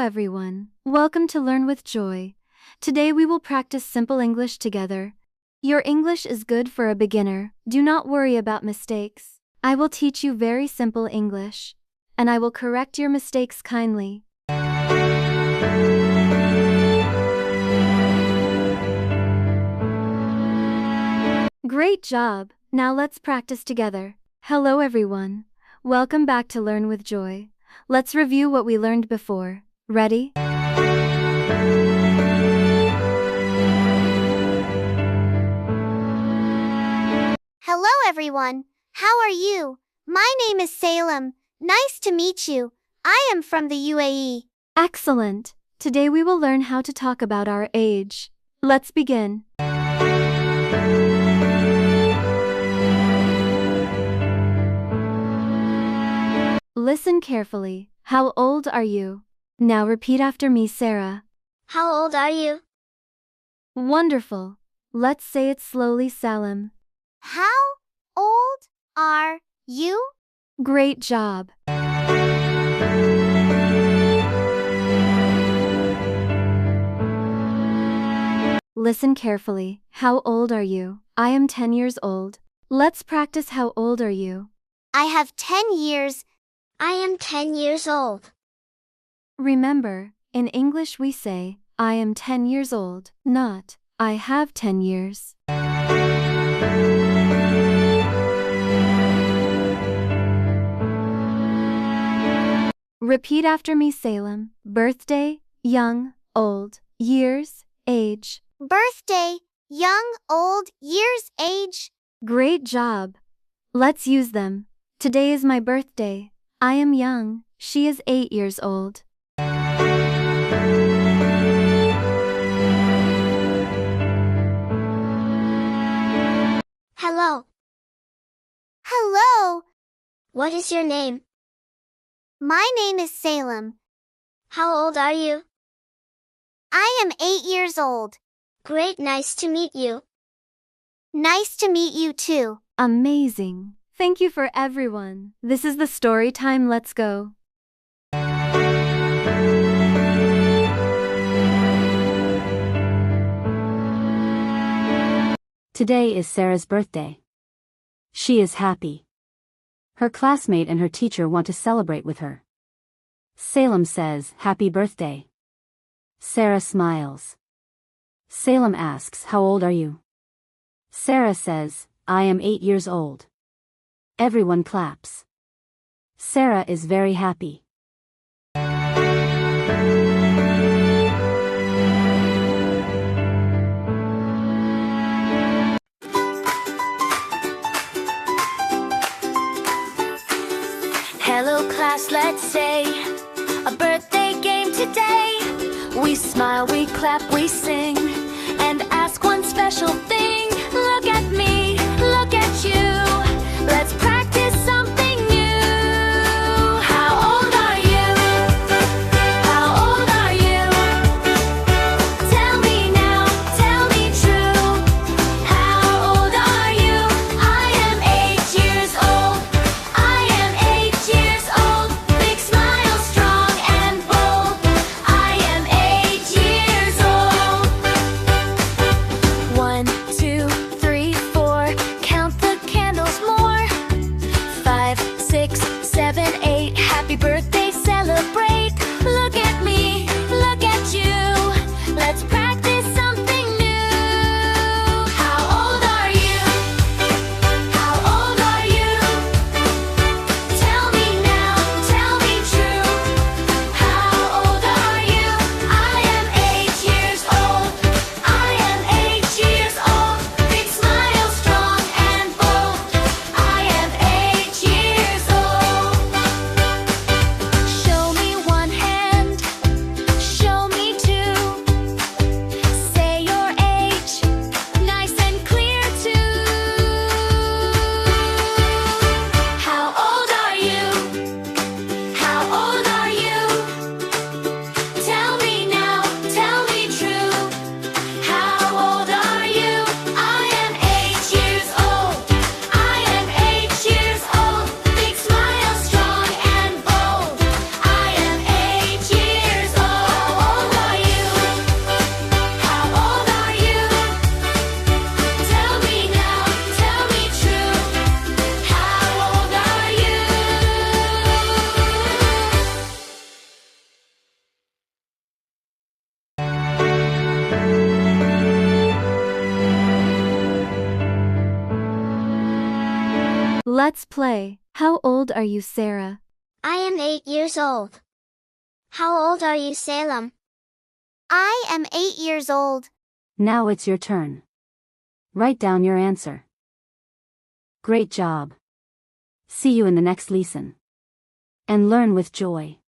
everyone. Welcome to Learn with Joy. Today we will practice simple English together. Your English is good for a beginner. Do not worry about mistakes. I will teach you very simple English, and I will correct your mistakes kindly. Great job! Now let's practice together. Hello everyone. Welcome back to Learn with Joy. Let's review what we learned before. Ready? Hello everyone. How are you? My name is Salem. Nice to meet you. I am from the UAE. Excellent! Today we will learn how to talk about our age. Let's begin. Listen carefully. How old are you? Now repeat after me, Sarah. How old are you? Wonderful. Let's say it slowly, Salem. How old are you? Great job. Listen carefully. How old are you? I am 10 years old. Let's practice. How old are you? I have 10 years. I am 10 years old. Remember, in English we say, I am 10 years old, not, I have 10 years. Repeat after me, Salem. Birthday, young, old, years, age. Birthday, young, old, years, age. Great job. Let's use them. Today is my birthday. I am young. She is 8 years old. Hello. Hello. What is your name? My name is Salem. How old are you? I am 8 years old. Great, nice to meet you. Nice to meet you too. Amazing. Thank you for everyone. This is the story time. Let's go. Today is Sarah's birthday. She is happy. Her classmate and her teacher want to celebrate with her. Salem says, "Happy birthday." Sarah smiles. Salem asks, "How old are you?" Sarah says, "I am 8 years old." Everyone claps. Sarah is very happy. Hello class, let's say a birthday game today. We smile, we clap, we sing, and ask one special thing. Look at me, look at you. Let's practice something new. How old are you? How old are you? Tell me now, tell me true. How old are you? I am 8 years old. I am 8 years old. Big smile, strong and bold. I am 8 years old. Let's play. How old are you, Sarah? I am 8 years old. How old are you, Salem? I am 8 years old. Now it's your turn. Write down your answer. Great job. See you in the next lesson. And learn with joy.